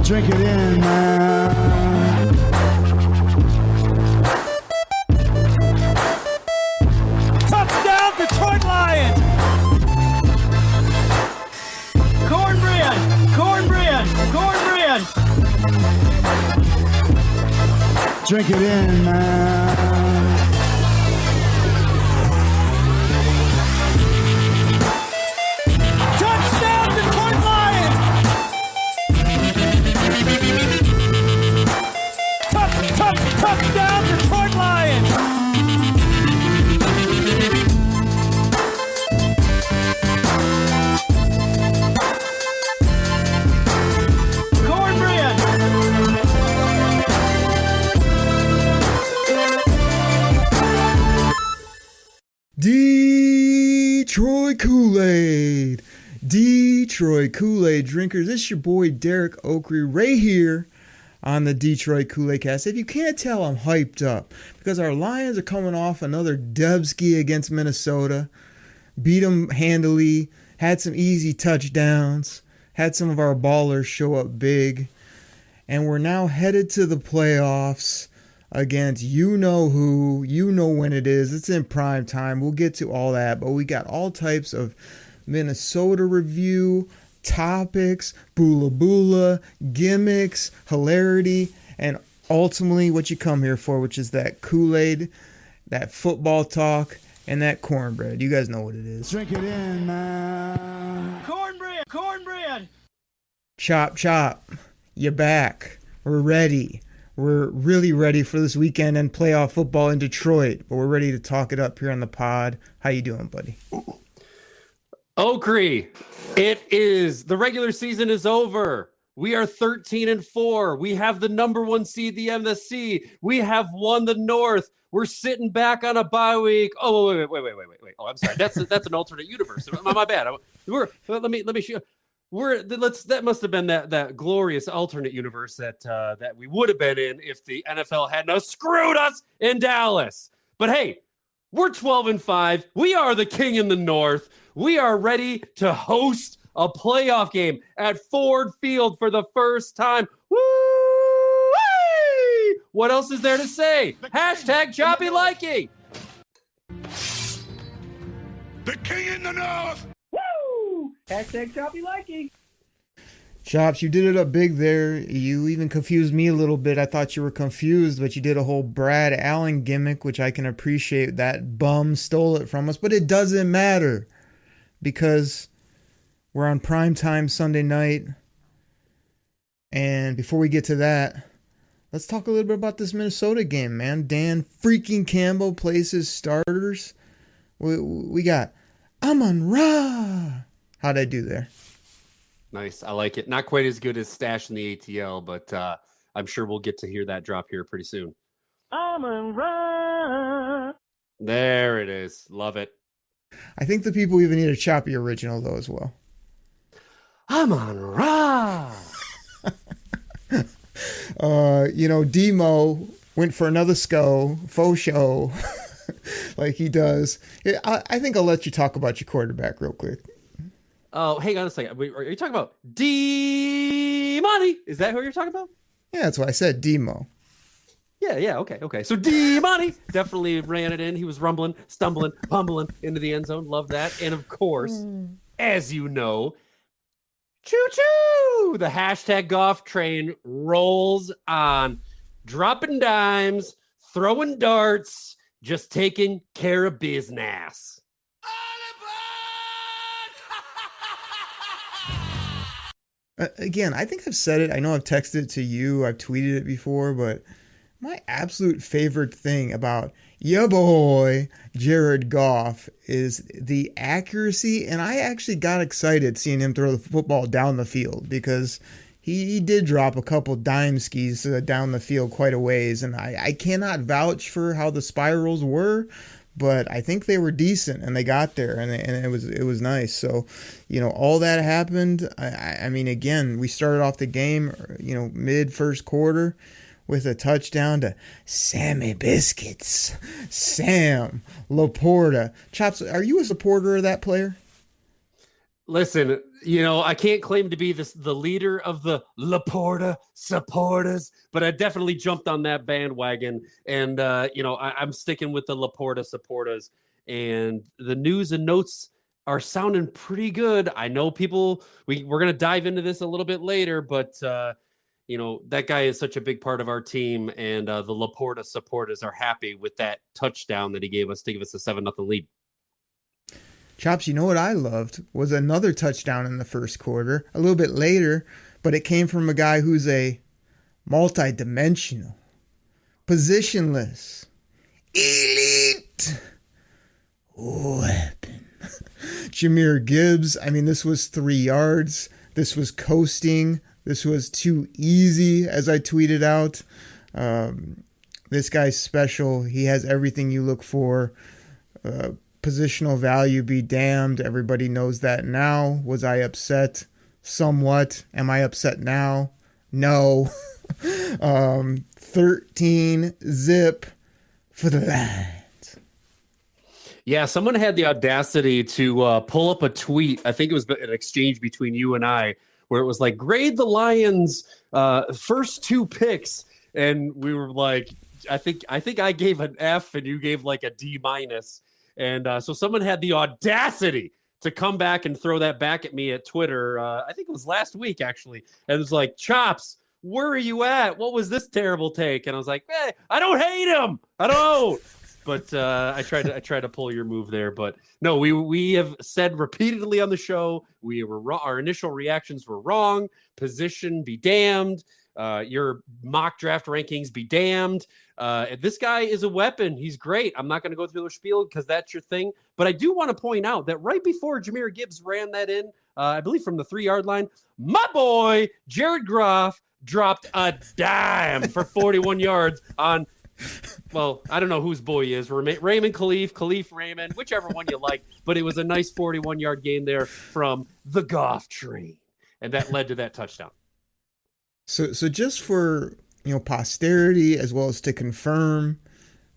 Drink it in, man. Touchdown, Detroit Lions! Cornbread! Cornbread! Cornbread! Drink it in, man. Touchdown, Detroit Lions! Touchdown, Detroit Lions! Cornbread! Detroit Koolaid. Detroit Koolaid drinkers. This is your boy Derek Oakrey right here on the Detroit Koolaid Cast. If you can't tell, I'm hyped up because our Lions are coming off another DUBSKI against Minnesota. Beat them handily. Had some easy touchdowns. Had some of our ballers show up big. And we're now headed to the playoffs against you know who, you know when it is. It's in prime time. We'll get to all that, but we got all types of Minnesota review, topics, boola boola, gimmicks, hilarity, and ultimately what you come here for, which is that Kool-Aid, that football talk, and that cornbread. You guys know what it is. Drink it in, man. Cornbread! Cornbread! Chop, chop. You're back. We're ready. We're really ready for this weekend and playoff football in Detroit, but we're ready to talk it up here on the pod. How you doing, buddy? Oakrey, it is. The regular season is over. We are 13-4. We have the number one seed, the MSC. We have won the North. We're sitting back on a bye week. Oh, wait. Oh, I'm sorry. That's an alternate universe. My bad. Let me show. That must have been that glorious alternate universe that we would have been in if the NFL hadn't screwed us in Dallas. But hey, we're 12-5. We are the king in the North. We are ready to host a playoff game at Ford Field for the first time. Woo! What else is there to say? Hashtag choppy liking. The king in the North. Woo! Hashtag choppy liking. Chops, you did it up big there. You even confused me a little bit. I thought you were confused, but you did a whole Brad Allen gimmick, which I can appreciate. That bum stole it from us, but it doesn't matter because we're on primetime Sunday night. And before we get to that, let's talk a little bit about this Minnesota game, man. Dan freaking Campbell plays his starters. We got Amon-Ra. How'd I do there? Nice. I like it. Not quite as good as Stash in the ATL, but I'm sure we'll get to hear that drop here pretty soon. Amon-Ra. There it is. Love it. I think the people even need a choppy original, though, as well. Amon-Ra. Demo went for another faux show, like he does. I think I'll let you talk about your quarterback real quick. Oh, hang on a second. Are you talking about D-Money? Is that who you're talking about? Yeah, that's what I said, Demo. Yeah, okay. So D-Money definitely ran it in. He was rumbling, stumbling, bumbling into the end zone. Love that. And of course, as you know, choo-choo! The hashtag golf train rolls on. Dropping dimes, throwing darts, just taking care of business. Again, I think I've said it. I know I've texted it to you. I've tweeted it before, but my absolute favorite thing about your boy, Jared Goff, is the accuracy. And I actually got excited seeing him throw the football down the field because he did drop a couple dime skis down the field quite a ways. And I cannot vouch for how the spirals were, but I think they were decent and they got there and it was nice. So, all that happened. I mean, again, we started off the game, mid first quarter with a touchdown to Sammy Biscuits, Sam Laporta. Chops, are you a supporter of that player? Listen, I can't claim to be the leader of the Laporta supporters, but I definitely jumped on that bandwagon. And, I'm sticking with the Laporta supporters. And the news and notes are sounding pretty good. I know people, we're going to dive into this a little bit later, but, that guy is such a big part of our team. And the Laporta supporters are happy with that touchdown that he gave us to give us a 7-0 lead. Chops, you know what I loved was another touchdown in the first quarter, a little bit later, but it came from a guy who's a multi-dimensional, positionless, elite weapon. Jahmyr Gibbs, I mean, this was 3 yards. This was coasting. This was too easy, as I tweeted out. This guy's special. He has everything you look for. Positional value be damned. Everybody knows that now. Was I upset? Somewhat. Am I upset now? No. 13 zip for the Lions. Yeah, someone had the audacity to pull up a tweet. I think it was an exchange between you and I, where it was like, grade the Lions' first 2 picks. And we were like, I think I gave an F and you gave like a D-. And so someone had the audacity to come back and throw that back at me at Twitter. I think it was last week, actually. And it was like, Chops, where are you at? What was this terrible take? And I was like, I don't hate him. I don't. But I tried to pull your move there. But no, we have said repeatedly on the show, we were wrong. Our initial reactions were wrong. Position be damned. Your mock draft rankings be damned. This guy is a weapon. He's great. I'm not going to go through the spiel because that's your thing. But I do want to point out that right before Jahmyr Gibbs ran that in, I believe from the 3-yard line, my boy Jared Goff dropped a dime for 41 yards on, well, I don't know whose boy he is, Raymond Khalif Raymond, whichever one you like. But it was a nice 41-yard game there from the Goff train. And that led to that touchdown. So just for posterity as well as to confirm,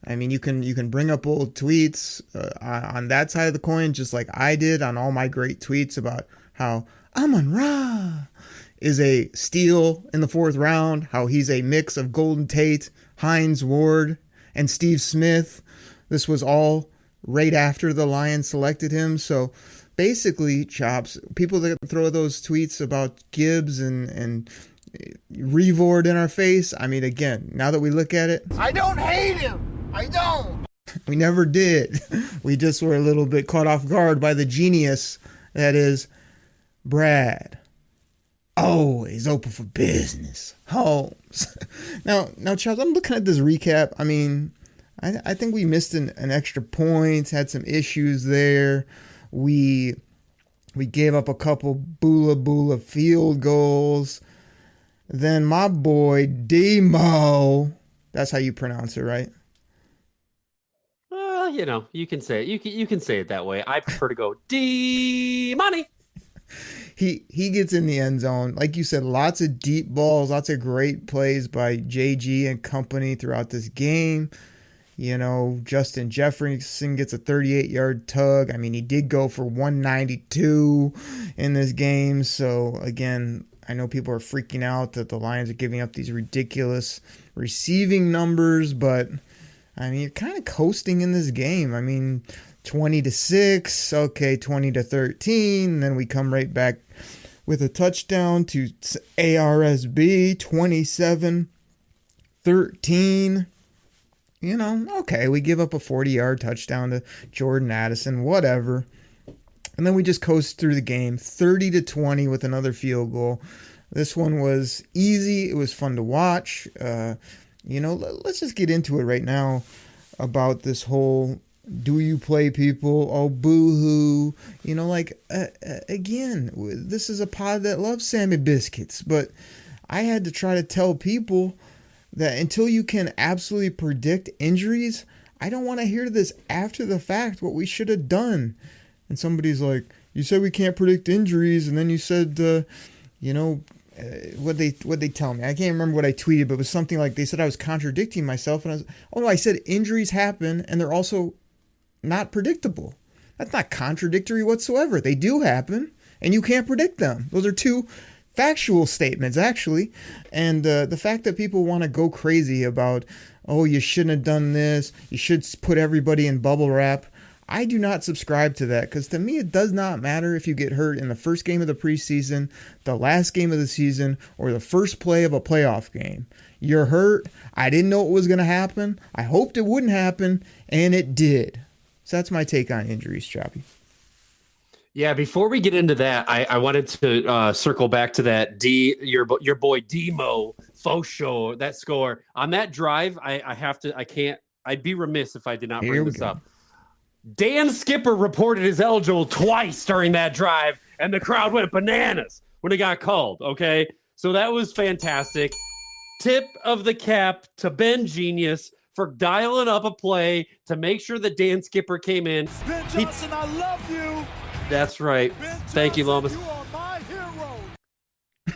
I mean, you can bring up old tweets on that side of the coin, just like I did on all my great tweets about how Amon-Ra is a steal in the 4th round, how he's a mix of Golden Tate, Hines Ward, and Steve Smith. This was all right after the Lions selected him. So basically, Chops, people that throw those tweets about Gibbs and Revord in our face. I mean, again, now that we look at it, I don't hate him. I don't. We never did. We just were a little bit caught off guard by the genius that is Brad. Always open for business. Holmes. Now, Charles, I'm looking at this recap. I mean, I think we missed an extra point, had some issues there. We gave up a couple boola field goals. Then my boy Demo, that's how you pronounce it, right? Well, you can say it. You can say it that way. I prefer to go D-Money. He gets in the end zone. Like you said, lots of deep balls, lots of great plays by JG and company throughout this game. Justin Jefferson gets a 38-yard tug. I mean, he did go for 192 in this game. So, again, I know people are freaking out that the Lions are giving up these ridiculous receiving numbers, but, I mean, you're kind of coasting in this game. I mean, 20-6, okay, 20-13, then we come right back with a touchdown to ARSB, 27-13. Okay, we give up a 40-yard touchdown to Jordan Addison, whatever. And then we just coast through the game, 30-20 with another field goal. This one was easy. It was fun to watch. Let's just get into it right now about this whole do you play people? Oh, boo-hoo. Again, this is a pod that loves Sammy Biscuits. But I had to try to tell people that until you can absolutely predict injuries, I don't want to hear this after the fact, what we should have done. And somebody's like, you said we can't predict injuries, and then you said, what they tell me? I can't remember what I tweeted, but it was something like they said I was contradicting myself, and I said injuries happen, and they're also not predictable. That's not contradictory whatsoever. They do happen, and you can't predict them. Those are two factual statements, actually. And the fact that people want to go crazy about, oh, you shouldn't have done this, you should put everybody in bubble wrap. I do not subscribe to that, because to me it does not matter if you get hurt in the first game of the preseason, the last game of the season, or the first play of a playoff game. You're hurt. I didn't know it was going to happen. I hoped it wouldn't happen, and it did. So that's my take on injuries, Choppy. Yeah, before we get into that, I wanted to circle back to that your boy Demo faux show, that score on that drive. I'd be remiss if I did not bring this up. Dan Skipper reported as eligible twice during that drive, and the crowd went bananas when it got called. Okay, so that was fantastic. Tip of the cap to Ben Genius for dialing up a play to make sure that Dan Skipper came in. Ben Johnson, I love you. That's right. Thank you, Lomas. You are my hero.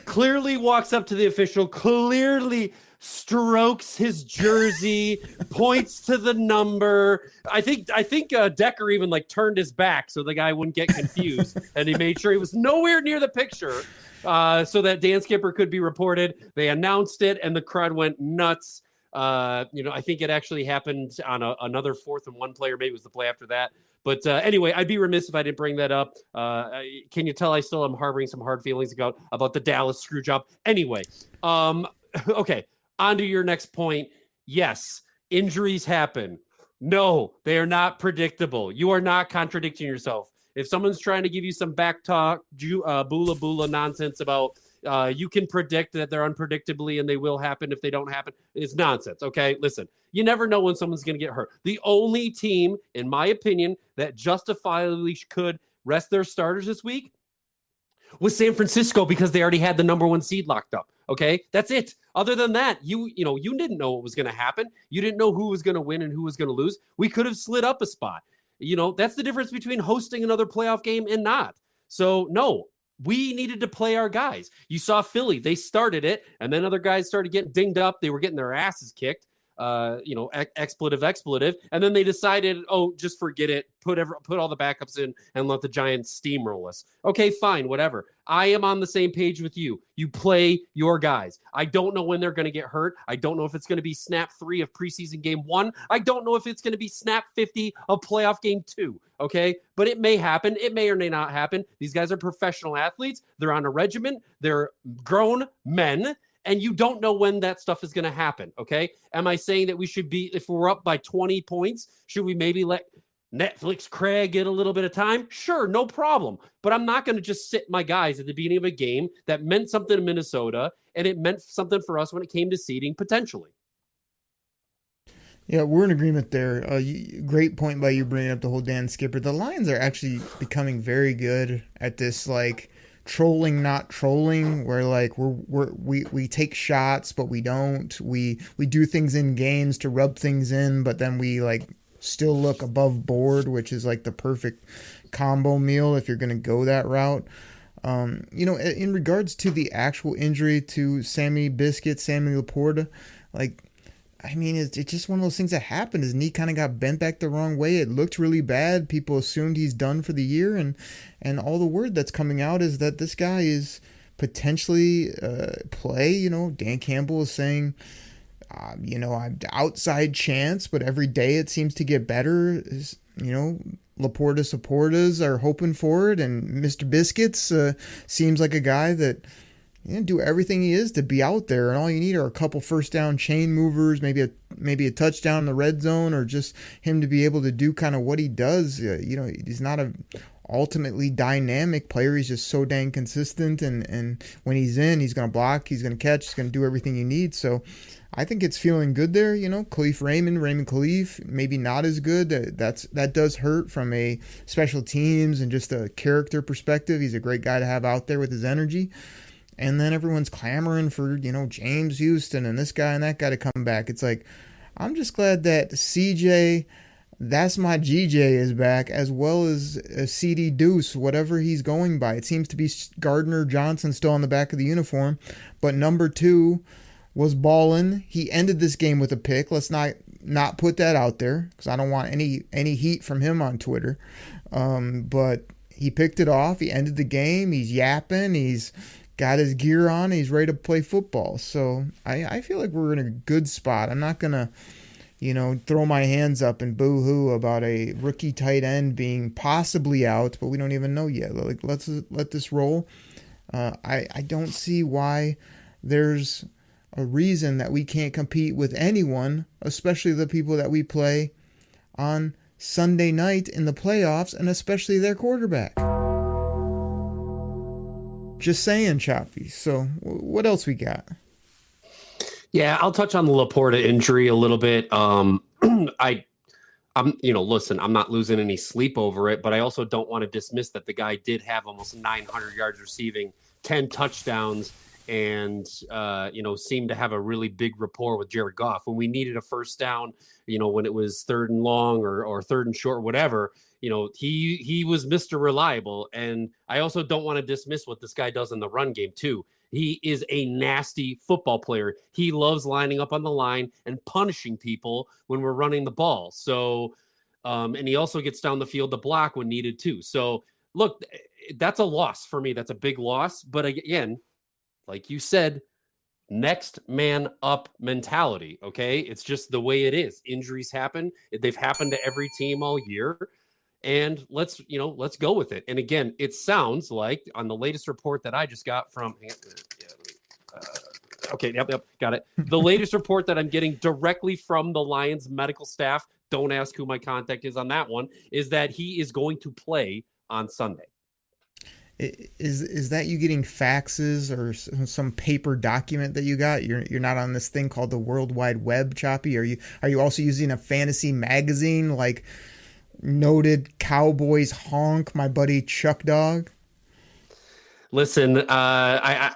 Clearly walks up to the official, clearly strokes his jersey, points to the number. I think Decker even turned his back so the guy wouldn't get confused, and he made sure he was nowhere near the picture so that Dan Skipper could be reported. They announced it, and the crowd went nuts. I think it actually happened on another 4th and 1 play, or maybe it was the play after that. But anyway, I'd be remiss if I didn't bring that up. Can you tell I still am harboring some hard feelings about the Dallas screw job? Anyway, okay, on to your next point. Yes, injuries happen. No, they are not predictable. You are not contradicting yourself. If someone's trying to give you some back talk, bula nonsense about you can predict that they're unpredictably and they will happen if they don't happen, it's nonsense, okay? Listen, you never know when someone's going to get hurt. The only team, in my opinion, that justifiably could rest their starters this week was San Francisco, because they already had the number 1 seed locked up, okay? That's it. Other than that, you didn't know what was going to happen. You didn't know who was going to win and who was going to lose. We could have slid up a spot. That's the difference between hosting another playoff game and not. So, no, we needed to play our guys. You saw Philly. They started it, and then other guys started getting dinged up. They were getting their asses kicked, expletive. And then they decided, oh, just forget it. Put all the backups in and let the Giants steamroll us. Okay, fine, whatever. I am on the same page with you. You play your guys. I don't know when they're going to get hurt. I don't know if it's going to be snap 3 of preseason game 1. I don't know if it's going to be snap 50 of playoff game 2. Okay, but it may happen. It may or may not happen. These guys are professional athletes. They're on a regiment. They're grown men. And you don't know when that stuff is going to happen, okay? Am I saying that we should be, if we're up by 20 points, should we maybe let Netflix Craig get a little bit of time? Sure, no problem. But I'm not going to just sit my guys at the beginning of a game that meant something to Minnesota, and it meant something for us when it came to seeding potentially. Yeah, we're in agreement there. Great point by you bringing up the whole Dan Skipper. The Lions are actually becoming very good at this, trolling, not trolling, where we take shots, but we don't. We do things in games to rub things in, but then we still look above board, which is the perfect combo meal if you're going to go that route. In regards to the actual injury to Sammy Laporta, it's just one of those things that happened. His knee kind of got bent back the wrong way. It looked really bad. People assumed he's done for the year, and all the word that's coming out is that this guy is potentially play. Dan Campbell is saying, outside chance, but every day it seems to get better. Laporta supporters are hoping for it, and Mr. Biscuits seems like a guy that do everything he is to be out there, and all you need are a couple first down chain movers, maybe a touchdown in the red zone, or just him to be able to do kind of what he does. He's not a ultimately dynamic player. He's just so dang consistent, and when he's in, he's going to block, he's going to catch, he's going to do everything you need. So I think it's feeling good there. Raymond Khalif, maybe not as good. That does hurt from a special teams and just a character perspective. He's a great guy to have out there with his energy. And then everyone's clamoring for, James Houston and this guy and that guy to come back. It's I'm just glad that CJ, that's my GJ, is back, as well as CD Deuce, whatever he's going by. It seems to be Gardner Johnson still on the back of the uniform, but number 2 was balling. He ended this game with a pick. Let's not put that out there, because I don't want any heat from him on Twitter. But he picked it off. He ended the game. He's yapping. He's got his gear on. He's ready to play football. So I feel like we're in a good spot. I'm not going to, throw my hands up and boo-hoo about a rookie tight end being possibly out, but we don't even know yet. Like, let's let this roll. I don't see why there's a reason that we can't compete with anyone, especially the people that we play on Sunday night in the playoffs, and especially their quarterback. Just saying, Choppy. So what else we got? Yeah, I'll touch on the Laporta injury a little bit. Listen, I'm not losing any sleep over it, but I also don't want to dismiss that the guy did have almost 900 yards receiving, 10 touchdowns, and seemed to have a really big rapport with Jared Goff. When we needed a first down, when it was 3rd and long or 3rd and short, whatever, he was Mr. Reliable. And I also don't want to dismiss what this guy does in the run game too. He is a nasty football player. He loves lining up on the line and punishing people when we're running the ball. So, and he also gets down the field to block when needed too. So look, that's a loss for me. That's a big loss. But again, like you said, next man up mentality. Okay. It's just the way it is. Injuries happen. They've happened to every team all year. And let's go with it. And again, it sounds like on the latest report that I just got from, got it. The latest report that I'm getting directly from the Lions medical staff, don't ask who my contact is on that one, is that he is going to play on Sunday. Is that you getting faxes or some paper document that you got? You're not on this thing called the World Wide Web, Choppy? Are you also using a fantasy magazine like noted Cowboys honk, my buddy Chuck Dog? Listen, when I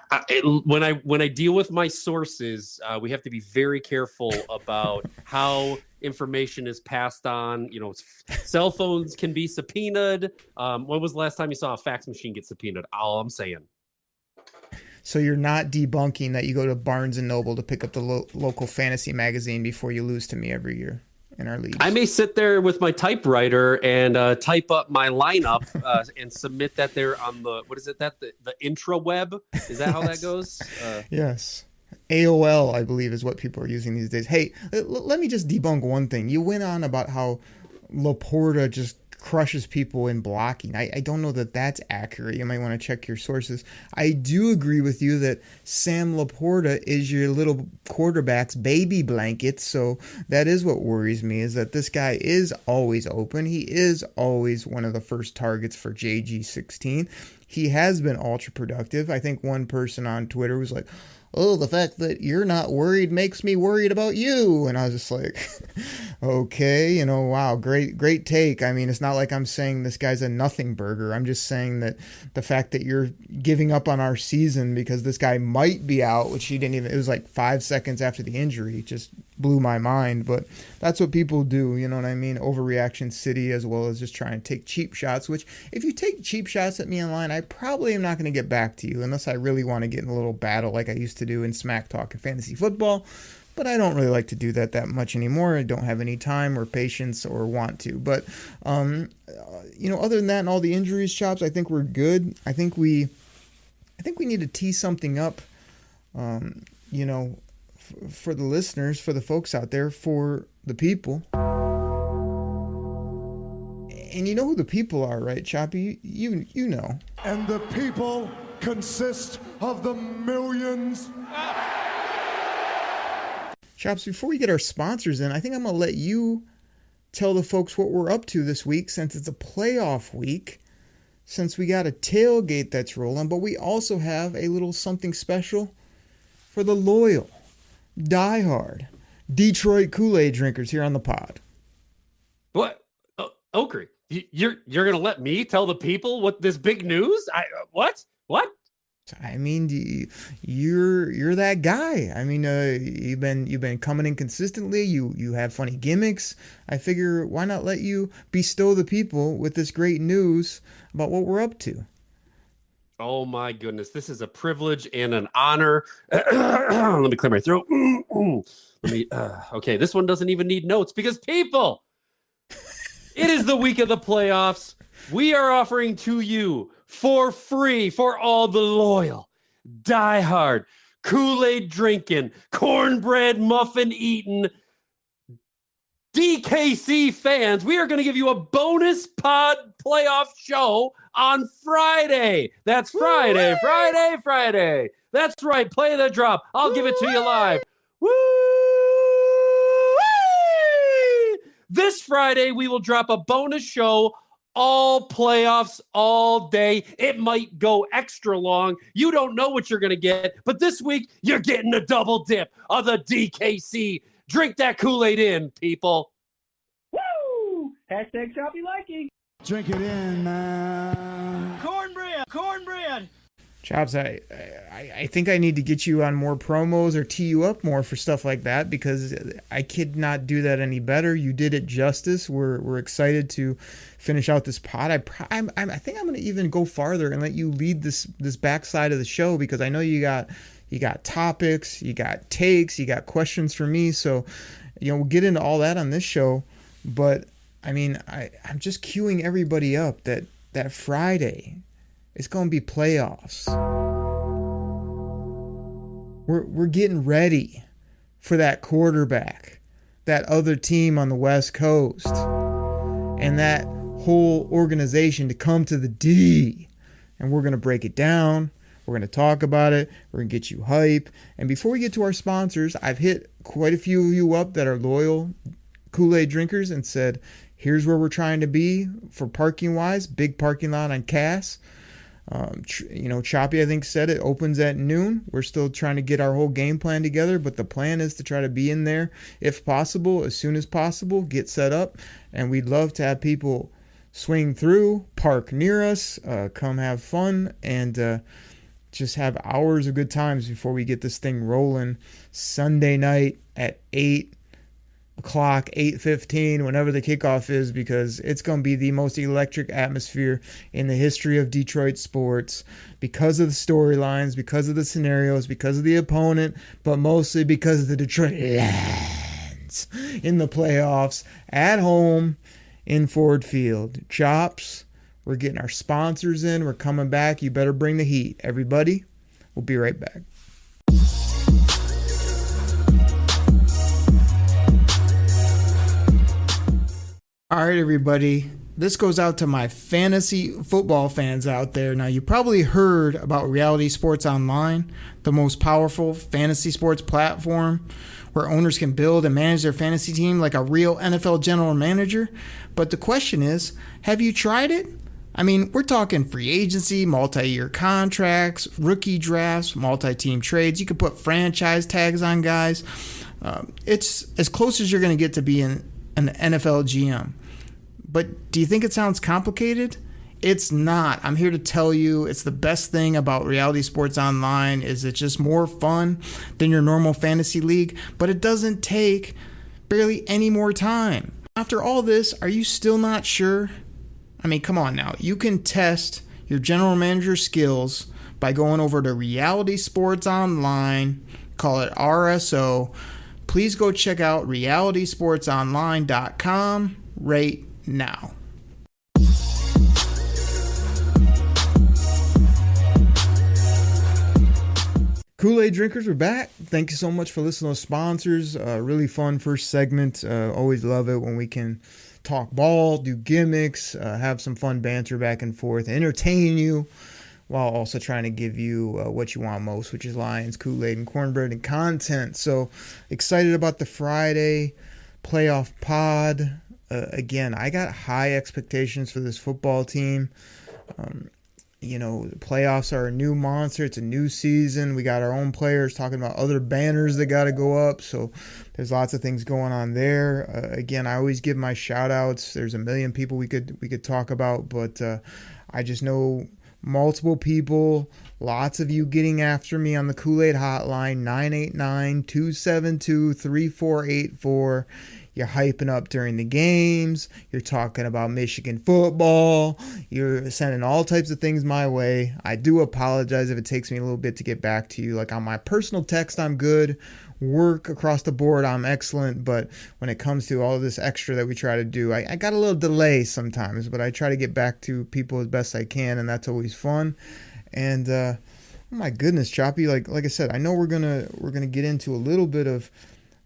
deal with my sources, we have to be very careful about how information is passed on. Cell phones can be subpoenaed. When was the last time you saw a fax machine get subpoenaed? All I'm saying. So you're not debunking that you go to Barnes & Noble to pick up the local fantasy magazine before you lose to me every year in our leagues? I may sit there with my typewriter and type up my lineup and submit that there on the, the intraweb? Is that how that goes? Yes. AOL, I believe, is what people are using these days. Hey, let me just debunk one thing. You went on about how Laporta just crushes people in blocking. I don't know that that's accurate. You might want to check your sources. I do agree with you that Sam Laporta is your little quarterback's baby blanket. So that is what worries me, is that this guy is always open. He is always one of the first targets for JG16. He has been ultra productive. I think one person on Twitter was like, oh, the fact that you're not worried makes me worried about you. And I was just like, okay, wow, great take. I mean, it's not like I'm saying this guy's a nothing burger. I'm just saying that the fact that you're giving up on our season because this guy might be out, which he didn't even, it was like 5 seconds after the injury, just blew my mind. But that's what people do, you know what I mean? Overreaction city, as well as just trying to take cheap shots, which if you take cheap shots at me online, I probably am not going to get back to you unless I really want to get in a little battle like I used to do in Smack Talk and fantasy football. But I don't really like to do that much anymore. I don't have any time or patience or want to. But, other than that and all the injuries, Chops, I think we're good. I think we need to tee something up, for the listeners, for the folks out there, for the people. And you know who the people are, right, Choppy? You know. And the people consist of the millions. Chops, before we get our sponsors in, I think I'm going to let you tell the folks what we're up to this week, since it's a playoff week, since we got a tailgate that's rolling, but we also have a little something special for the loyal, diehard Detroit Koolaid drinkers here on the pod. What? Okri, you're going to let me tell the people what this big news? What? I mean, you're that guy. I mean, you've been coming in consistently. You have funny gimmicks. I figure, why not let you bestow the people with this great news about what we're up to? Oh my goodness, this is a privilege and an honor. Let me clear my throat. Okay, this one doesn't even need notes because people, it is the week of the playoffs. we are offering to you for free for all the loyal, diehard, Kool-Aid drinking, cornbread muffin eating DKC fans. We are going to give you a bonus pod playoff show on Friday. That's Friday, Friday, Friday. That's right. Play the drop. I'll give it to you live. Woo! This Friday, we will drop a bonus show, all playoffs, all day. It might go extra long. You don't know what you're going to get, but this week, you're getting a double dip of the DKC. Drink that Kool-Aid in, people. Woo! Hashtag choppy liking. Drink it in, man. Cornbread. Chops, I think I need to get you on more promos or tee you up more for stuff like that, because I could not do that any better. You did it justice. We're excited to finish out this pod. I think I'm going to even go farther and let you lead this backside of the show, because I know you got topics, you got takes, you got questions for me. So, we'll get into all that on this show. But I mean, I'm just queuing everybody up that Friday, it's going to be playoffs. We're getting ready for that quarterback, that other team on the West Coast, and that whole organization to come to the D. And we're going to break it down. We're going to talk about it. We're going to get you hype. And before we get to our sponsors, I've hit quite a few of you up that are loyal Kool-Aid drinkers and said, here's where we're trying to be for parking wise. Big parking lot on Cass. Choppy, I think, said it opens at noon. We're still trying to get our whole game plan together, but the plan is to try to be in there if possible, as soon as possible, get set up. And we'd love to have people swing through, park near us, come have fun, and just have hours of good times before we get this thing rolling Sunday night at 8 o'clock, 8:15, whenever the kickoff is, because it's going to be the most electric atmosphere in the history of Detroit sports, because of the storylines, because of the scenarios, because of the opponent, but mostly because of the Detroit Lions in the playoffs at home in Ford Field. Chops, we're getting our sponsors in. We're coming back. You better bring the heat. Everybody, we'll be right back. All right, everybody. This goes out to my fantasy football fans out there. Now, you probably heard about Reality Sports Online, the most powerful fantasy sports platform where owners can build and manage their fantasy team like a real NFL general manager. But the question is, have you tried it? I mean, we're talking free agency, multi-year contracts, rookie drafts, multi-team trades. You could put franchise tags on guys. It's as close as you're going to get to being an NFL GM. But do you think it sounds complicated? It's not. I'm here to tell you it's the best thing about Reality Sports Online is it's just more fun than your normal fantasy league, but it doesn't take barely any more time. After all this, are you still not sure? I mean, come on now. You can test your general manager skills by going over to Reality Sports Online, call it RSO. Please go check out realitysportsonline.com right now. Kool-Aid drinkers, we're back. Thank you so much for listening to sponsors. Really fun first segment. Always love it when we can talk ball, do gimmicks, have some fun banter back and forth, entertain you, while also trying to give you what you want most, which is Lions, Kool-Aid, and cornbread and content. So excited about the Friday playoff pod. Again, I got high expectations for this football team. The playoffs are a new monster. It's a new season. We got our own players talking about other banners that got to go up. So there's lots of things going on there. Again, I always give my shout outs. There's a million people we could talk about, but I just know multiple people, lots of you getting after me on the Kool-Aid hotline, 989-272-3484. You're hyping up during the games. You're talking about Michigan football. You're sending all types of things my way. I do apologize if it takes me a little bit to get back to you. Like on my personal text, I'm good. Work across the board, I'm excellent. But when it comes to all this extra that we try to do, I got a little delay sometimes, but I try to get back to people as best I can, and that's always fun. And oh my goodness, Choppy, like I said, I know we're gonna get into a little bit of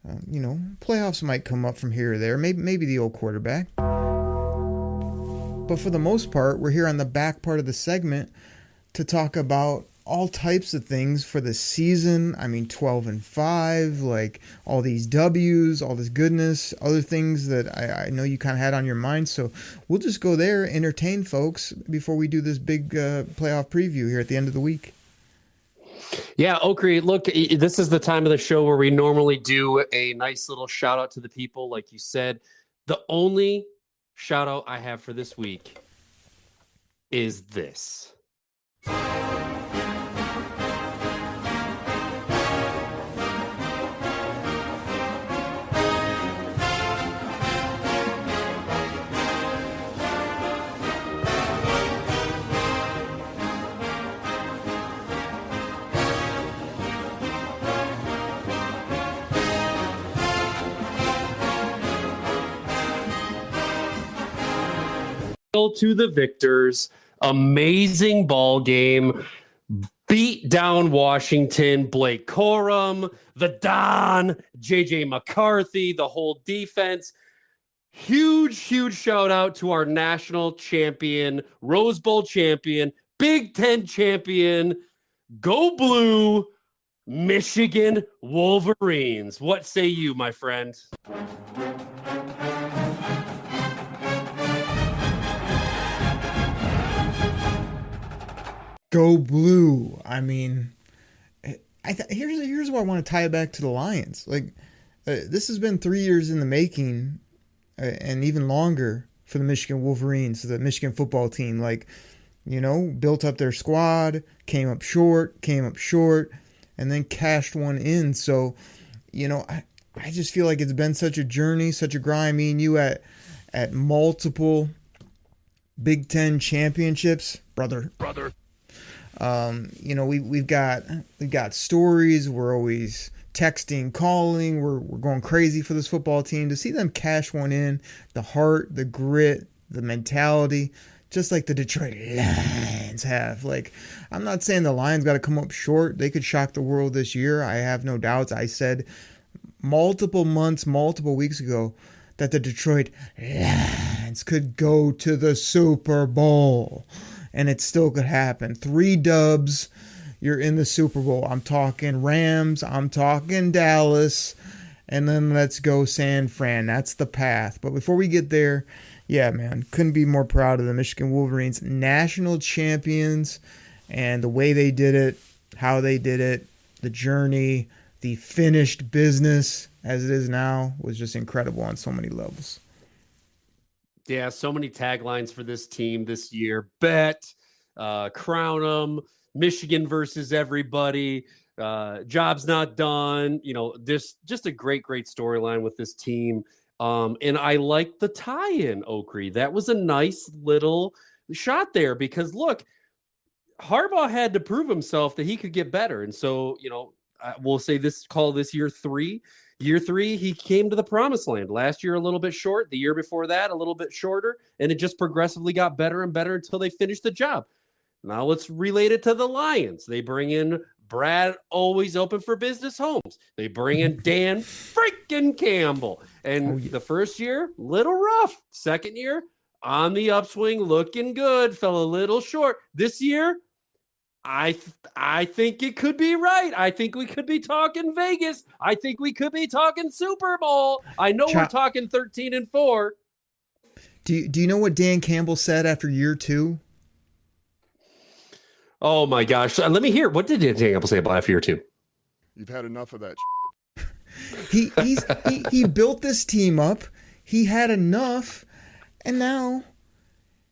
playoffs might come up from here or there, maybe the old quarterback. But for the most part, we're here on the back part of the segment to talk about all types of things for the season. I mean, 12-5, like all these W's, all this goodness, other things that I know you kind of had on your mind. So we'll just go there, entertain folks before we do this big playoff preview here at the end of the week. Yeah, Okri, look, this is the time of the show where we normally do a nice little shout out to the people. Like you said, the only shout out I have for this week is this. To the victors, amazing ball game, beat down Washington, Blake Corum, the Don, JJ McCarthy, the whole defense. Huge shout out to our national champion, Rose Bowl champion, Big Ten champion, Go Blue, Michigan Wolverines. What say you, my friend? Go Blue. I mean, here's where I want to tie it back to the Lions. Like, this has been 3 years in the making, and even longer for the Michigan Wolverines, the Michigan football team. Like, built up their squad, came up short, and then cashed one in. So, I just feel like it's been such a journey, such a grind. Me and you at multiple Big Ten championships, brother. We've got stories. We're always texting, calling. We're going crazy for this football team. To see them cash one in, the heart, the grit, the mentality, just like the Detroit Lions have. Like, I'm not saying the Lions got to come up short. They could shock the world this year. I have no doubts. I said multiple weeks ago that the Detroit Lions could go to the Super Bowl. And it still could happen. 3 dubs, you're in the Super Bowl. I'm talking Rams, I'm talking Dallas, and then let's go San Fran. That's the path. But before we get there, yeah, man, couldn't be more proud of the Michigan Wolverines, national champions, and the way they did it, how they did it, the journey, the finished business as it is now was just incredible on so many levels. Yeah, so many taglines for this team this year. Bet, crown them, Michigan versus everybody, job's not done. This just a great storyline with this team. And I like the tie-in, Okri. That was a nice little shot there because, look, Harbaugh had to prove himself that he could get better. And so, we'll say call this year 3. Year 3, he came to the promised land. Last year, a little bit short. The year before that, a little bit shorter. And it just progressively got better and better until they finished the job. Now let's relate it to the Lions. They bring in Brad, always open for business Holmes. They bring in Dan freaking Campbell. And the first year, little rough. Second year, on the upswing, looking good. Fell a little short. This year, I think it could be right. I think we could be talking Vegas. I think we could be talking Super Bowl. I know we're talking 13-4. Do you know what Dan Campbell said after year 2? Oh my gosh! Let me hear. What did Dan Campbell say about after year 2? You've had enough of that. He built this team up. He had enough, and now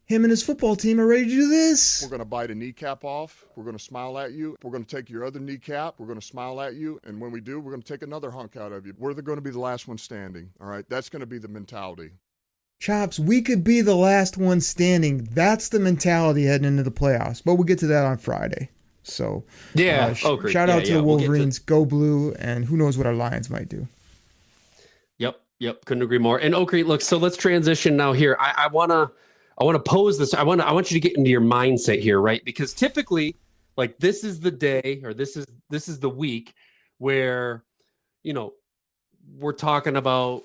him and his football team are ready to do this. We're going to bite a kneecap off. We're going to smile at you. We're going to take your other kneecap. We're going to smile at you. And when we do, we're going to take another hunk out of you. We're going to be the last one standing. All right? That's going to be the mentality. Chops, we could be the last one standing. That's the mentality heading into the playoffs. But we'll get to that on Friday. So, shout out to the Wolverines. Go Blue. And who knows what our Lions might do. Yep. Couldn't agree more. And Okri, look, so let's transition now here. I want to pose this. I want you to get into your mindset here, right? Because typically, like, this is the day, or this is the week where, we're talking about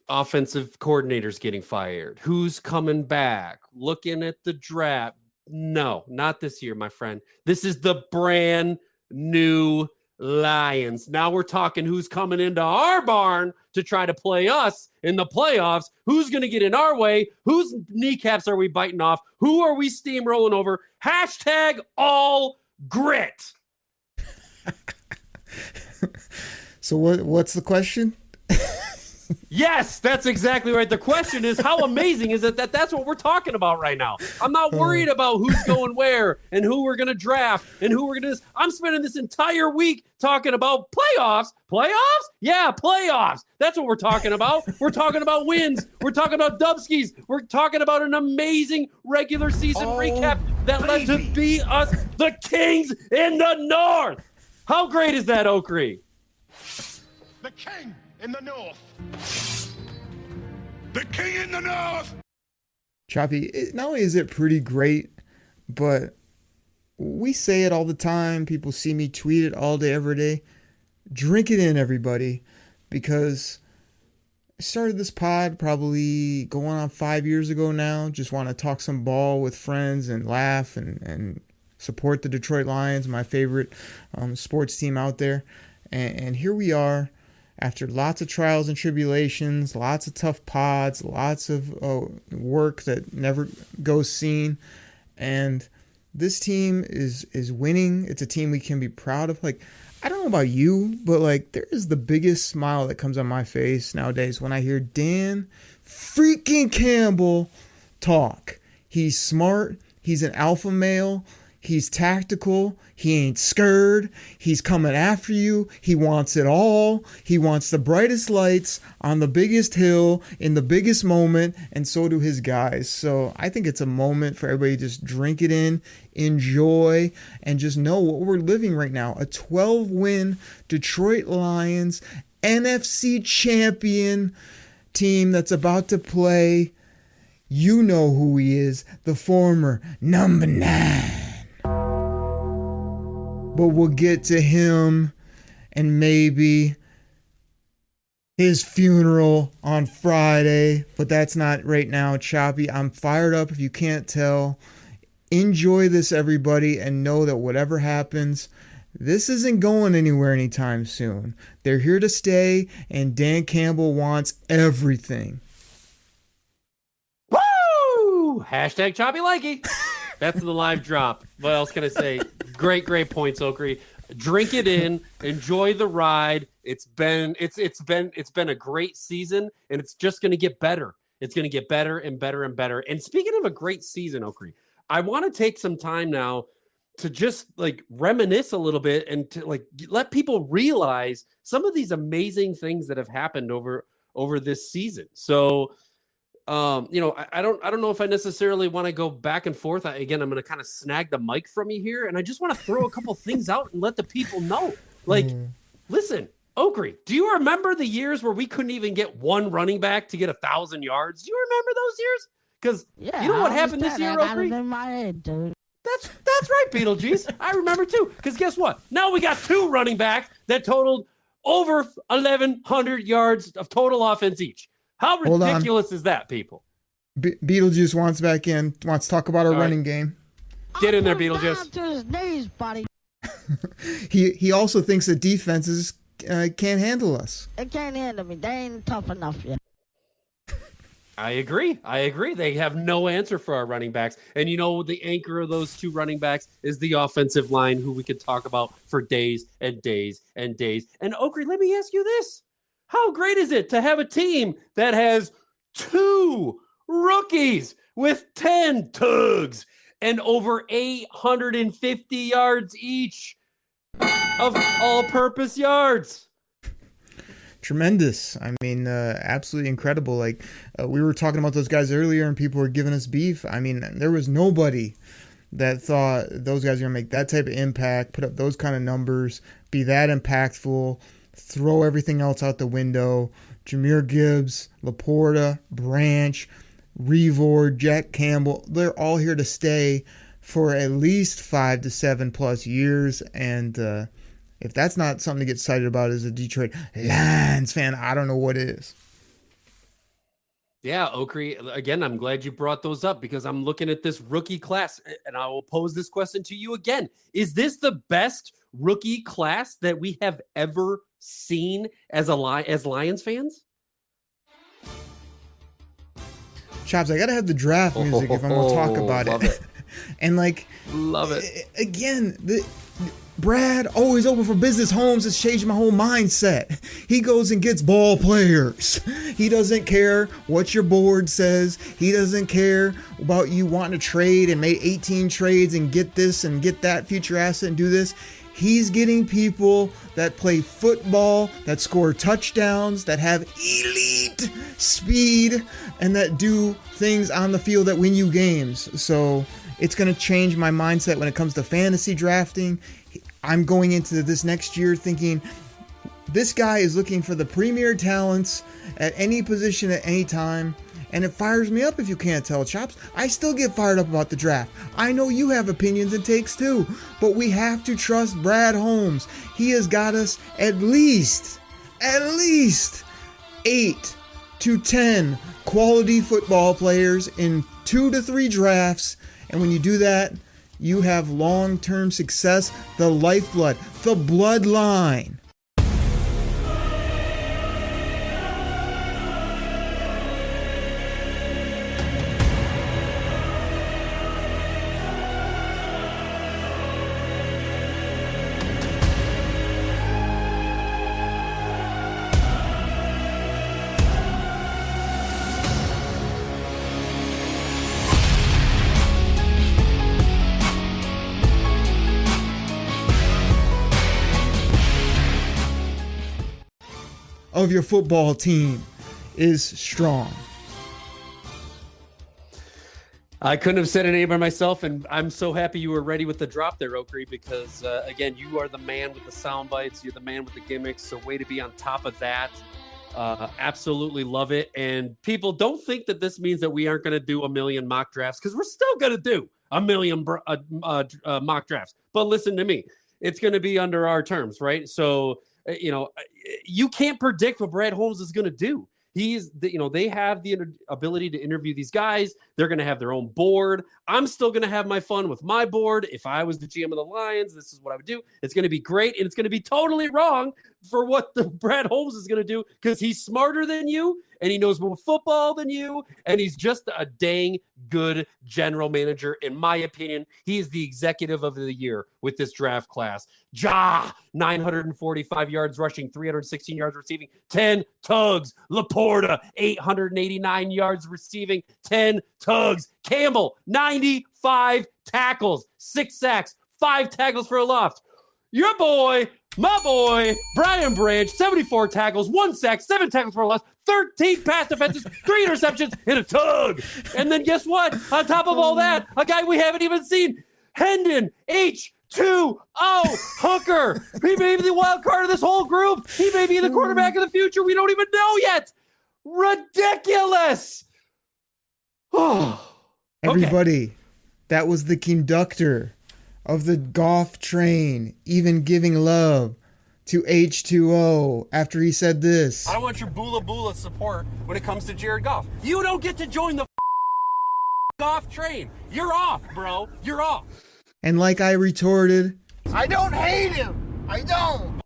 offensive coordinators getting fired, who's coming back, looking at the draft. No, not this year, my friend. This is the brand new Lions. Now we're talking who's coming into our barn to try to play us in the playoffs. Who's going to get in our way? Whose kneecaps are we biting off? Who are we steamrolling over? Hashtag all grit. So what's the question? Yes, that's exactly right. The question is, how amazing is it that that's what we're talking about right now? I'm not worried about who's going where and who we're going to draft and who we're going to. I'm spending this entire week talking about playoffs. Playoffs? Yeah, playoffs. That's what we're talking about. We're talking about wins. We're talking about Dubskis. We're talking about an amazing regular season recap that led to be us the Kings in the North. How great is that, Okri? The king in the north. The king in the north. Choppy, not only is it pretty great, but we say it all the time. People see me tweet it all day, every day. Drink it in, everybody, because I started this pod probably going on 5 years ago now. Just want to talk some ball with friends and laugh and support the Detroit Lions, my favorite sports team out there. And here we are. After lots of trials and tribulations, lots of tough pods, lots of work that never goes seen, and this team is winning. It's a team we can be proud of. Like, I don't know about you, but like, there is the biggest smile that comes on my face nowadays when I hear Dan freaking Campbell talk. He's smart. He's an alpha male. He's tactical. He ain't scared. He's coming after you. He wants it all. He wants the brightest lights on the biggest hill in the biggest moment, and so do his guys. So I think it's a moment for everybody to just drink it in, enjoy, and just know what we're living right now. A 12-win Detroit Lions NFC champion team that's about to play. You know who he is, the former number 9. But we'll get to him and maybe his funeral on Friday. But that's not right now, Choppy. I'm fired up if you can't tell. Enjoy this, everybody, and know that whatever happens, this isn't going anywhere anytime soon. They're here to stay, and Dan Campbell wants everything. Woo! Hashtag choppy likey. That's the live drop. What else can I say? Great points, Okri. Drink it in, enjoy the ride. It's been a great season, and it's just going to get better. It's going to get better and better and better. And speaking of a great season, Okri, I want to take some time now to just like reminisce a little bit and to like let people realize some of these amazing things that have happened over this season. So I don't know if I necessarily want to go back and forth. I'm going to kind of snag the mic from you here, and I just want to throw a couple things out and let the people know. Like, listen, Okri, do you remember the years where we couldn't even get one running back to get 1,000 yards? Do you remember those years? Because you know what happened this year, Okri? In my head, dude. That's right, Beetlejuice. I remember too. Because guess what? Now we got 2 running backs that totaled over 1,100 yards of total offense each. How ridiculous is that, people? Beetlejuice wants back in, wants to talk about our running game. Get in there, Beetlejuice. To his knees, buddy. He also thinks that defenses can't handle us. They can't handle me. They ain't tough enough yet. I agree. They have no answer for our running backs. And you know, the anchor of those 2 running backs is the offensive line, who we could talk about for days and days and days. And Okri, let me ask you this. How great is it to have a team that has 2 rookies with 10 tugs and over 850 yards each of all-purpose yards. Tremendous. I mean, absolutely incredible. Like, we were talking about those guys earlier and people were giving us beef. I mean, there was nobody that thought those guys are going to make that type of impact, put up those kind of numbers, be that impactful, throw everything else out the window. Jahmyr Gibbs, Laporta, Branch, Revord, Jack Campbell, they're all here to stay for at least 5 to 7 plus years. And if that's not something to get excited about as a Detroit Lions fan, I don't know what is. Yeah, Okri, again, I'm glad you brought those up because I'm looking at this rookie class, and I will pose this question to you again. Is this the best rookie class that we have ever seen as Lions fans? Chops, I got to have the draft music if I'm going to talk about it. And like, love it. Again, Brad, always open for business. Holmes has changed my whole mindset. He goes and gets ball players. He doesn't care what your board says. He doesn't care about you wanting to trade and make 18 trades and get this and get that future asset and do this. He's getting people that play football, that score touchdowns, that have elite speed, and that do things on the field that win you games. So it's going to change my mindset when it comes to fantasy drafting. I'm going into this next year thinking this guy is looking for the premier talents at any position at any time. And it fires me up if you can't tell, Chops. I still get fired up about the draft. I know you have opinions and takes too, but we have to trust Brad Holmes. He has got us at least 8 to 10 quality football players in 2 to 3 drafts. And when you do that, you have long-term success, the lifeblood, the bloodline. Of your football team is strong. I couldn't have said it any by myself, and I'm so happy you were ready with the drop there, Okri, because, again, you are the man with the sound bites. You're the man with the gimmicks, so way to be on top of that. Absolutely love it. And people, don't think that this means that we aren't going to do a million mock drafts, because we're still going to do a million mock drafts. But listen to me. It's going to be under our terms, right? So, you can't predict what Brad Holmes is going to do. They have the ability to interview these guys. They're going to have their own board. I'm still going to have my fun with my board. If I was the GM of the Lions, this is what I would do. It's going to be great, and it's going to be totally wrong for what the Brad Holmes is going to do because he's smarter than you, and he knows more football than you, and he's just a dang good general manager. In my opinion, he is the executive of the year with this draft class. 945 yards rushing, 316 yards receiving, 10 tugs. Laporta, 889 yards receiving, 10 tugs. Campbell, 95 tackles, 6 sacks, 5 tackles for a loss. Your boy, my boy, Brian Branch, 74 tackles, 1 sack, 7 tackles for a loss, 13 pass defenses, 3 interceptions, and a tug. And then guess what? On top of all that, a guy we haven't even seen, Hendon H2O Hooker. He may be the wild card of this whole group. He may be the quarterback of the future. We don't even know yet. Ridiculous. Everybody, that was the conductor of the golf train, even giving love to H2O after he said this. I don't want your boola support when it comes to Jared Goff. You don't get to join the golf train. You're off, bro. You're off. And like I retorted, I don't hate him. I don't.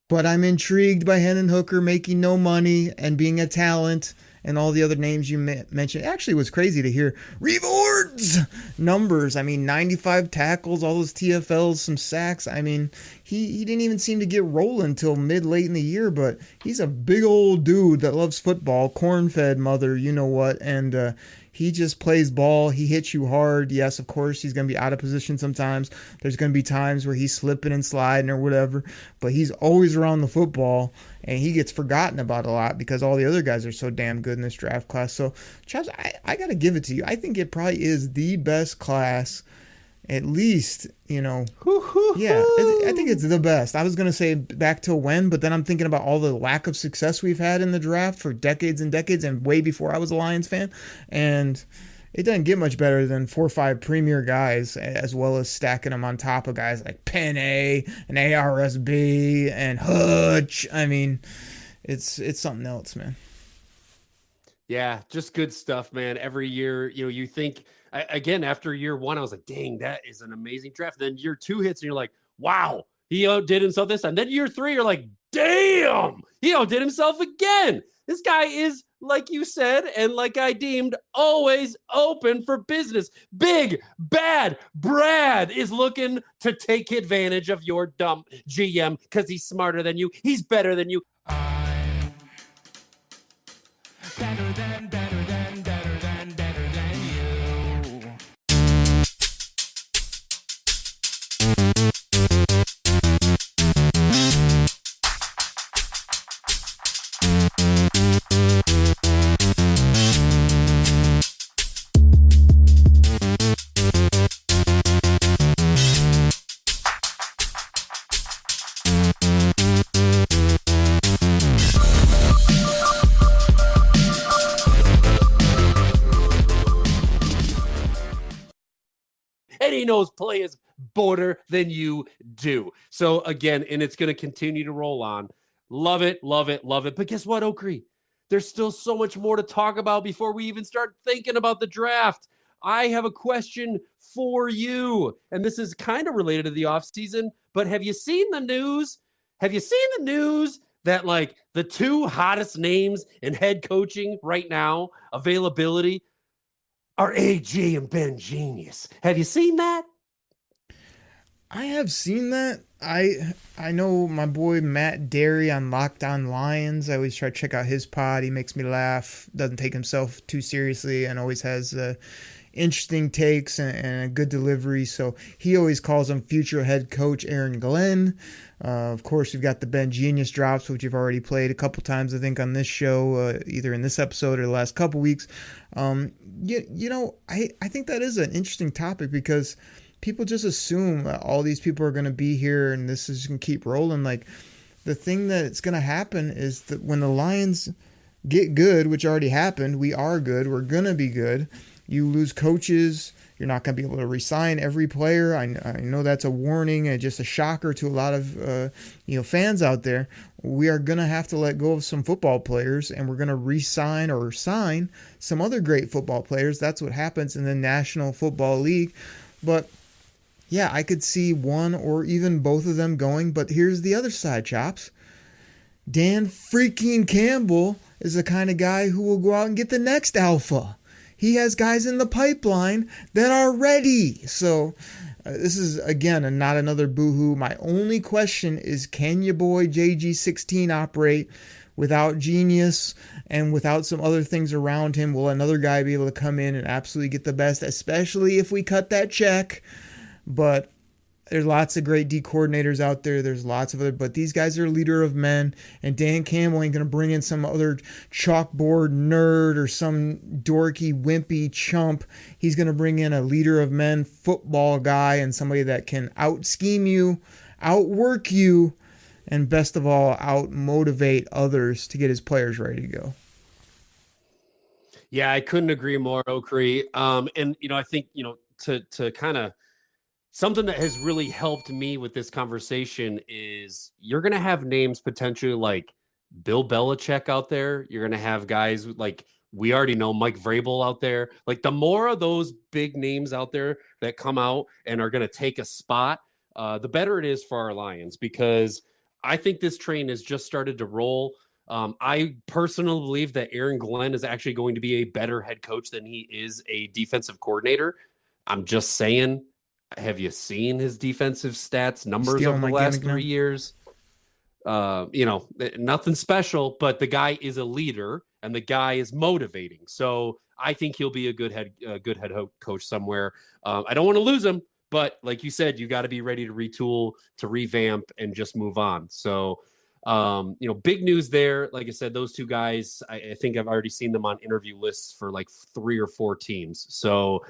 But I'm intrigued by Hendon Hooker making no money and being a talent and all the other names you mentioned. Actually, it was crazy to hear Reward's numbers. I mean, 95 tackles, all those TFLs, some sacks. I mean, he didn't even seem to get rolling until late in the year, but he's a big old dude that loves football, corn-fed mother, you know what, and He just plays ball. He hits you hard. Yes, of course, he's going to be out of position sometimes. There's going to be times where he's slipping and sliding or whatever, but he's always around the football, and he gets forgotten about a lot because all the other guys are so damn good in this draft class. So, Chops, I got to give it to you. I think it probably is the best class, at least, you know. Yeah, I think it's the best. I was going to say back to when, but then I'm thinking about all the lack of success we've had in the draft for decades and decades, and way before I was a Lions fan. And it doesn't get much better than 4 or 5 premier guys, as well as stacking them on top of guys like Penny and ARSB and Hutch. I mean, it's something else, man. Yeah, just good stuff, man. Every year, you know, you think, again, after year 1, I was like, dang, that is an amazing draft. Then year 2 hits and you're like, wow, he outdid himself this time. Then year 3, you're like, damn, he outdid himself again. This guy is, like you said, and like I deemed, always open for business. Big Bad Brad is looking to take advantage of your dumb GM because he's smarter than you. He's better than you. Better than you. And he knows play is better than you do. So again, and it's going to continue to roll on. Love it, love it, love it. But guess what, Oakrey? There's still so much more to talk about before we even start thinking about the draft. I have a question for you. And this is kind of related to the offseason, but have you seen the news? Have you seen the news that like the 2 hottest names in head coaching right now, availability, are AG and Ben Genius? Have you seen that? I have seen that. I know my boy Matt Derry on Locked On Lions. I always try to check out his pod. He makes me laugh, doesn't take himself too seriously, and always has interesting takes and a good delivery. So he always calls him future head coach Aaron Glenn. Of course, we've got the Ben Genius drops, which you've already played a couple times, I think, on this show, either in this episode or the last couple weeks. You know, I think that is an interesting topic because people just assume that all these people are going to be here and this is going to keep rolling. Like, the thing that's going to happen is that when the Lions get good, which already happened, we are good, we're going to be good. You lose coaches, you're not going to be able to re-sign every player. I know that's a warning and just a shocker to a lot of fans out there. We are going to have to let go of some football players, and we're going to re-sign or sign some other great football players. That's what happens in the National Football League. But yeah, I could see one or even both of them going. But here's the other side, Chops. Dan freaking Campbell is the kind of guy who will go out and get the next alpha. He has guys in the pipeline that are ready. So this is, again, not another boohoo. My only question is, can your boy JG16 operate without Genius and without some other things around him? Will another guy be able to come in and absolutely get the best, especially if we cut that check? But there's lots of great D coordinators out there. There's lots of other, but these guys are leader of men, and Dan Campbell ain't going to bring in some other chalkboard nerd or some dorky, wimpy chump. He's going to bring in a leader of men football guy and somebody that can out-scheme you, outwork you, and best of all, out-motivate others to get his players ready to go. Yeah, I couldn't agree more, Oakrey. And, I think, to kind of, something that has really helped me with this conversation is you're going to have names potentially like Bill Belichick out there. You're going to have guys like, we already know, Mike Vrabel out there. Like, the more of those big names out there that come out and are going to take a spot, the better it is for our Lions, because I think this train has just started to roll. I personally believe that Aaron Glenn is actually going to be a better head coach than he is a defensive coordinator. I'm just saying. Have you seen his defensive stats numbers over the last 3 years? Nothing special, but the guy is a leader and the guy is motivating. So I think he'll be a good head coach somewhere. I don't want to lose him, but like you said, you got to be ready to retool, to revamp, and just move on. So, big news there. Like I said, those two guys, I think I've already seen them on interview lists for like 3 or 4 teams. So,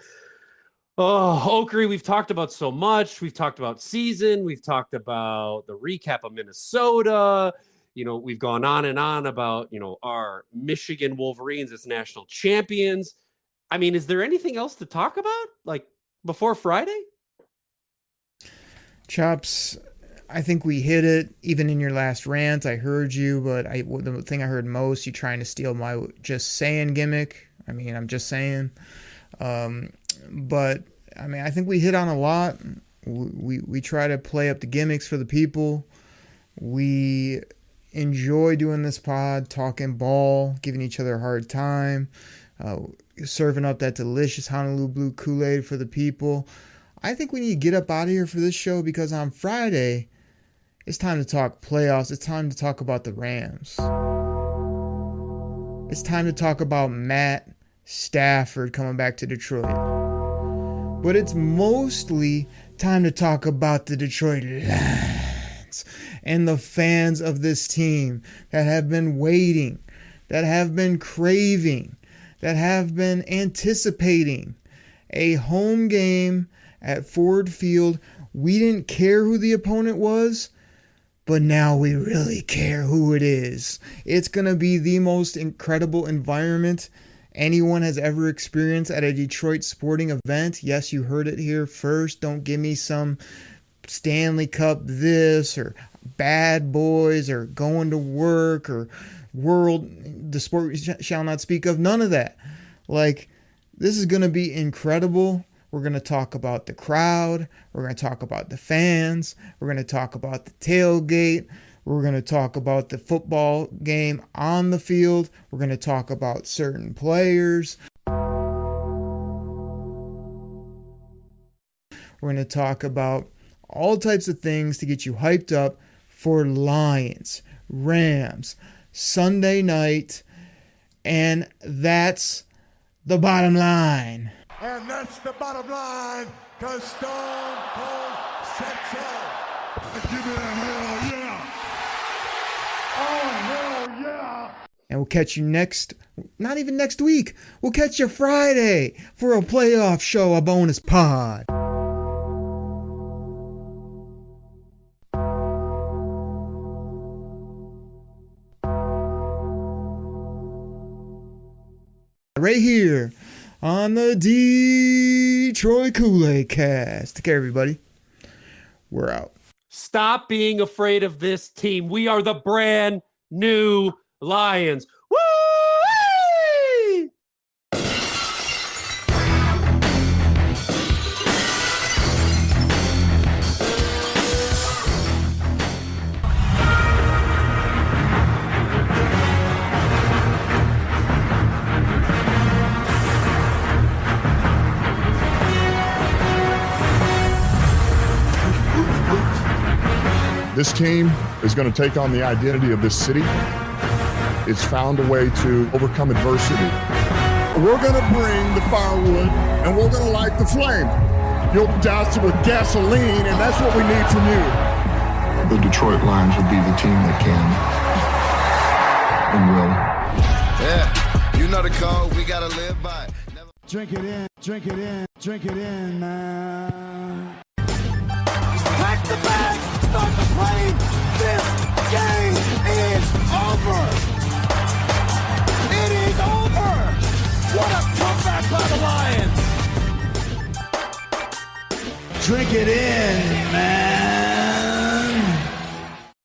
Oakery, we've talked about so much. We've talked about season. We've talked about the recap of Minnesota. We've gone on and on about, our Michigan Wolverines as national champions. I mean, is there anything else to talk about, like, before Friday? Chops, I think we hit it. Even in your last rant, I heard you, but the thing I heard most, you trying to steal my just saying gimmick. I mean, I'm just saying. But, I mean, I think we hit on a lot. We try to play up the gimmicks for the people. We enjoy doing this pod, talking ball, giving each other a hard time, serving up that delicious Honolulu Blue Kool-Aid for the people. I think we need to get up out of here for this show because on Friday, it's time to talk playoffs. It's time to talk about the Rams. It's time to talk about Matt Stafford coming back to Detroit. But it's mostly time to talk about the Detroit Lions and the fans of this team that have been waiting, that have been craving, that have been anticipating a home game at Ford Field. We didn't care who the opponent was, but now we really care who it is. It's going to be the most incredible environment anyone has ever experienced at a Detroit sporting event. Yes, you heard it here first. Don't give me some Stanley Cup this or Bad Boys or going to work or world, the sport we shall not speak of. None of that. Like, this is going to be incredible. We're going to talk about the crowd. We're going to talk about the fans. We're going to talk about the tailgate. We're going to talk about the football game on the field. We're going to talk about certain players. We're going to talk about all types of things to get you hyped up for Lions, Rams, Sunday night. And that's the bottom line. And that's the bottom line, because Stone Cold said so. Give me a hell yeah. Oh, hell yeah. And we'll catch you not even next week. We'll catch you Friday for a playoff show, a bonus pod. Right here on the Detroit Koolaid Cast. Take care, everybody. We're out. Stop being afraid of this team. We are the brand new Lions. Woo! This team is going to take on the identity of this city. It's found a way to overcome adversity. We're going to bring the firewood and we're going to light the flame. You'll douse it with gasoline, and that's what we need from you. The Detroit Lions will be the team that can and will. Yeah, you know the code, we gotta live by. Never... Drink it in, drink it in, drink it in, man. Pack the bag, start the plane. This game is over. It is over. What a comeback by the Lions. Drink it in, man.